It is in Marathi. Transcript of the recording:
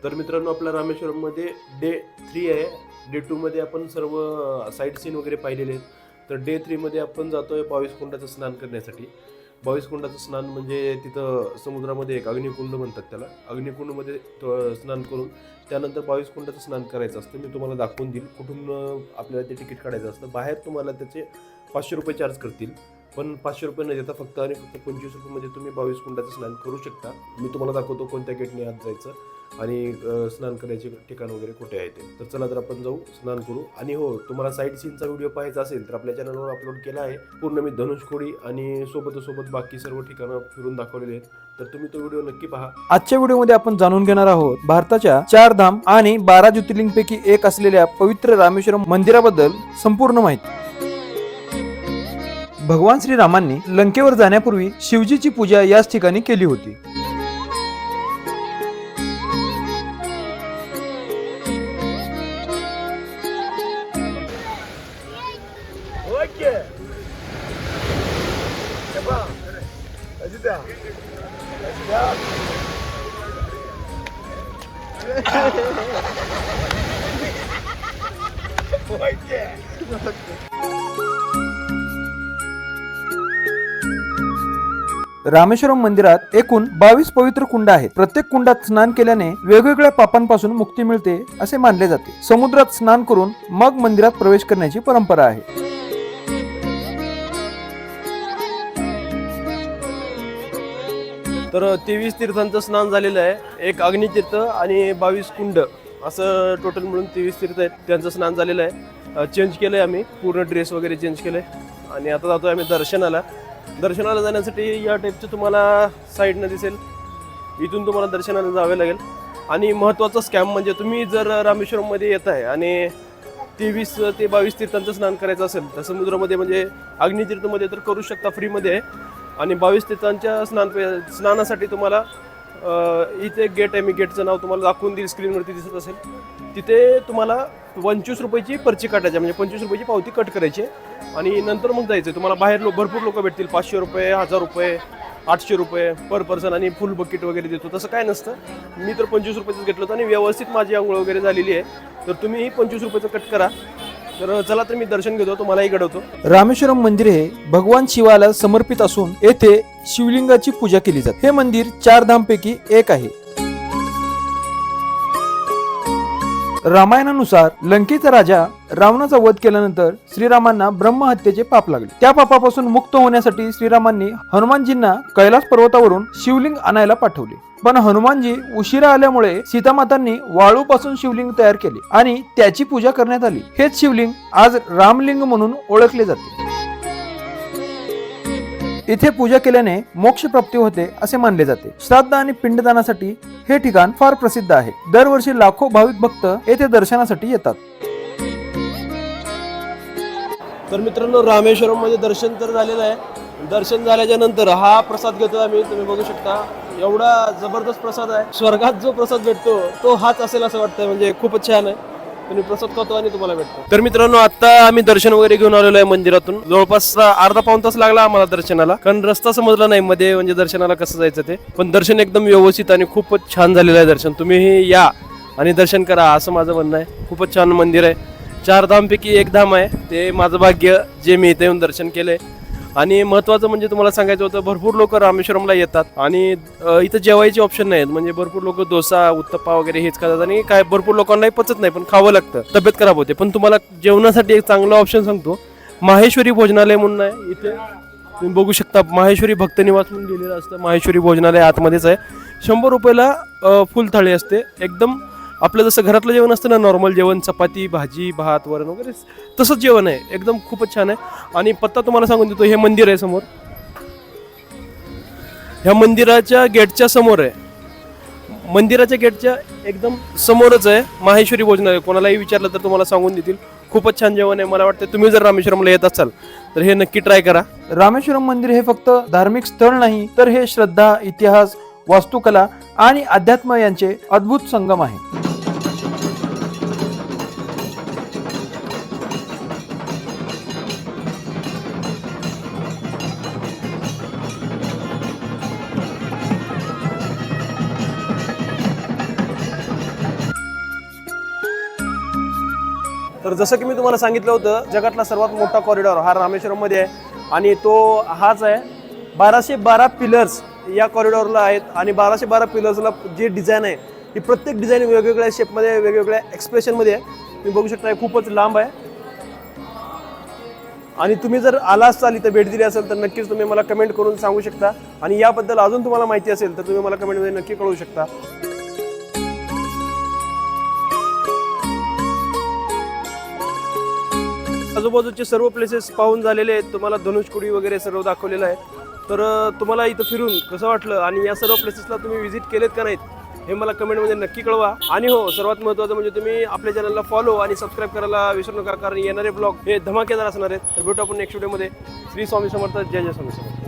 तर मित्रांनो, आपल्या रामेश्वरममध्ये डे 3 आहे. डे 2 मध्ये आपण सर्व साईट सीन वगैरे पाहिलेले आहेत. तर डे 3 मध्ये आपण जातोय 22 कुंडाचं स्नान करण्यासाठी. 22 कुंडाचं स्नान म्हणजे तिथं समुद्रामध्ये एक अग्निकुंड म्हणतात त्याला. अग्निकुंडमध्ये स्नान करून त्यानंतर 22 कुंडाचं स्नान करायचं असतं. मी तुम्हाला दाखवून देईल कुठून आपल्याला ते तिकीट काढायचं असतं. बाहेर तुम्हाला त्याचे 500 रुपये चार्ज करतील, पण 500 रुपये न देता फक्त आणि फक्त 25 रुपयामध्ये तुम्ही 22 कुंडाचं स्नान करू शकता. मी तुम्हाला दाखवतो कोणत्या गेटने आत जायचं आणि स्नान करायचे ठिकाण वगैरे कुठे आहे ते. तर चला तर आपण जाऊ, स्नान करू. आणि हो, तुम्हाला साईट सीनचा व्हिडिओ पाहायचा असेल तर आपल्या चॅनलवर अपलोड केला आहे. पूर्ण मी धनुषकोडी आणि सोबत बाकी सर्व ठिकाणं फिरून दाखवलेली आहेत. तर तुम्ही तो व्हिडिओ नक्की पहा. आजच्या व्हिडिओमध्ये आपण जाणून घेणार आहोत भारताच्या 4 धाम आणि 12 ज्योतिर्लिंगपैकी एक असलेल्या पवित्र रामेश्वरम मंदिराबद्दल संपूर्ण माहिती. भगवान श्रीरामांनी लंकेवर जाण्यापूर्वी शिवजीची पूजा याच ठिकाणी केली होती. रामेश्वरम मंदिरात एकूण 22 पवित्र कुंड आहेत. प्रत्येक कुंडात स्नान केल्याने वेगवेगळ्या पापांपासून मुक्ती मिळते असे मानले जाते. समुद्रात स्नान करून मग मंदिरात प्रवेश करण्याची परंपरा आहे. तर 23 तीर्थांचं स्नान झालेलं आहे. एक अग्नितीर्थ आणि 22 कुंड असं टोटल मिळून 23 तीर्थ आहेत. त्यांचं स्नान झालेलं आहे. चेंज केलं आहे आम्ही, पूर्ण ड्रेस वगैरे चेंज केलं आहे आणि आता जातो आहे आम्ही दर्शनाला जाण्यासाठी. या टाईपचं तुम्हाला साईडनं दिसेल. इथून तुम्हाला दर्शनाला जावे लागेल. आणि महत्त्वाचा स्कॅम म्हणजे तुम्ही जर रामेश्वरममध्ये येत आहे आणि 23 ते 22 तीर्थांचं स्नान करायचं असेल तर समुद्रामध्ये म्हणजे अग्नितीर्थमध्ये तर करू शकता, फ्रीमध्ये आहे. आणि 22 तीर्थांच्या स्नानासाठी तुम्हाला इथे एक गेट आहे. मी गेटचं नाव तुम्हाला दाखवून देईल, स्क्रीनवरती दिसत असेल. तिथे तुम्हाला 25 रुपयाची पर्ची काटायची, म्हणजे 25 रुपयाची पावती कट करायची आणि नंतर मग जायचं. तुम्हाला बाहेर भरपूर लोक भेटतील. 500 रुपये, 1000 रुपये, 800 रुपये पर पर्सन आणि फुल बकेट वगैरे देतो. तसं काय नसतं. मी तर 25 रुपयाचंच घेतलं होतं आणि व्यवस्थित माझी आंघोळ वगैरे झालेली आहे. तर तुम्हीही 25 रुपयाचं कट करा. तर चला तर मी दर्शन घेतो, तुम्हालाही घडवतो. रामेश्वरम मंदिर हे भगवान शिवाला समर्पित असून येथे शिवलिंगाची पूजा केली जाते. हे मंदिर 4 धामपैकी एक आहे. रामायणानुसार लंकेचा राजा रावणाचा वध केल्यानंतर श्रीरामांना ब्रह्महत्येचे पाप लागले. त्या पापापासून मुक्त होण्यासाठी श्रीरामांनी हनुमानजींना कैलास पर्वतावरून शिवलिंग आणायला पाठवले. पण हनुमानजी उशिरा आल्यामुळे सीतामातांनी वाळूपासून शिवलिंग तयार केले आणि त्याची पूजा करण्यात आली. हेच शिवलिंग आज रामलिंग म्हणून ओळखले जाते. इथे पूजा केल्याने मोक्ष प्राप्ती होते असे मानले जाते. श्राद्ध आणि पिंडदानासाठी हे ठिकाण फार प्रसिद्ध आहे. दरवर्षी लाखो भाविक भक्त येथे दर्शनासाठी येतात. तर मित्रांनो, रामेश्वरममध्ये दर्शन तर झालेलं आहे. दर्शन झाल्याच्या नंतर हा प्रसाद घेतो आम्ही. तुम्ही बघू शकता, एवढा जबरदस्त प्रसाद आहे. स्वर्गात जो प्रसाद भेटतो तो हाच असेल असं वाटतंय. म्हणजे खूपच छान आहे. तुम्ही प्रसाद खातो आणि तुम्हाला भेटतो. तर मित्रांनो, आता आम्ही दर्शन वगैरे घेऊन आलेलो आहे मंदिरातून. जवळपास अर्धा पाऊण तास लागला आम्हाला दर्शनाला, कारण रस्ता समजला नाही मध्ये म्हणजे दर्शनाला कसं जायचं ते. पण दर्शन एकदम व्यवस्थित आणि खूपच छान झालेलं आहे दर्शन. तुम्हीही या आणि दर्शन करा असं माझं म्हणणं आहे. खूपच छान मंदिर आहे. 4 धामपैकी एक धाम आहे. ते माझं भाग्य जे मी इथे येऊन दर्शन केलंय. आणि महत्त्वाचं म्हणजे तुम्हाला सांगायचं होतं, भरपूर लोक रामेश्वरमला येतात आणि इथं जेवायचे ऑप्शन नाहीत. म्हणजे भरपूर लोक डोसा, उत्तप्पा वगैरे हेच खातात आणि काय भरपूर लोकांनाही पचत नाही, पण खावं लागतं, तब्येत खराब होते. पण तुम्हाला जेवणासाठी एक चांगला ऑप्शन सांगतो. माहेश्वरी भोजनालय म्हणून आहे. इथे तुम्ही बघू शकता, माहेश्वरी भक्तनिवास म्हणून लिहिलेलं असतं. माहेश्वरी भोजनालय आतमध्येच आहे. 100 रुपयाला फुल थाळी असते. एकदम आपलं जसं घरातलं जेवण असतं ना, नॉर्मल जेवण, चपाती, भाजी, भात, वरण वगैरे, तसंच जेवण आहे. एकदम खूपच छान आहे. आणि पत्ता तुम्हाला सांगून देतो. हे मंदिर आहे समोर, ह्या मंदिराच्या गेटच्या समोर आहे. मंदिराच्या गेटच्या एकदम समोरच आहे माहेश्वरी भोजनालय. कोणालाही विचारलं तर तुम्हाला सांगून देतील. खूपच छान जेवण आहे. मला वाटतं तुम्ही जर रामेश्वरमला येत असाल तर हे नक्की ट्राय करा. रामेश्वरम मंदिर हे फक्त धार्मिक स्थळ नाही, तर हे श्रद्धा, इतिहास, वास्तुकला आणि अध्यात्म यांचे अद्भुत संगम आहे. तर जसं की मी तुम्हाला सांगितलं होतं, जगातला सर्वात मोठा कॉरिडॉर हा रामेश्वरममध्ये आहे आणि तो हाच आहे. 1212 पिलर्स या कॉरिडॉरला आहेत आणि 1212 पिलर्सला जी डिझाईन आहे ही प्रत्येक डिझाईन वेगवेगळ्या शेपमध्ये वेगवेगळ्या एक्सप्रेशनमध्ये आहे. तुम्ही बघू शकता खूपच लांब आहे आणि तुम्ही जर आला असाल इथं भेट दिली असेल तर नक्कीच तुम्ही मला कमेंट करून सांगू शकता आणि याबद्दल अजून तुम्हाला माहिती असेल तर तुम्ही मला कमेंटमध्ये नक्की कळवू शकता. आजूबाजूचे सर्व प्लेसेस पाहून झालेले आहेत. तुम्हाला धनुषकोडी वगैरे सर्व दाखवलेलं आहे. तर तुम्हाला इथं फिरून कसं वाटलं आणि या सर्व प्लेसेसला तुम्ही व्हिजिट केलेत का नाहीत हे मला कमेंटमध्ये नक्की कळवा. आणि हो, सर्वात महत्त्वाचं म्हणजे तुम्ही आपल्या चॅनलला फॉलो आणि सबस्क्राईब करायला विसरू नका, कारण येणारे ब्लॉग हे धमाकेदार असणार आहेत. तर भेटू आपण नेक्स्ट व्हिडिओमध्ये. श्री स्वामी समर्थ. जय जय स्वामी समर्थ.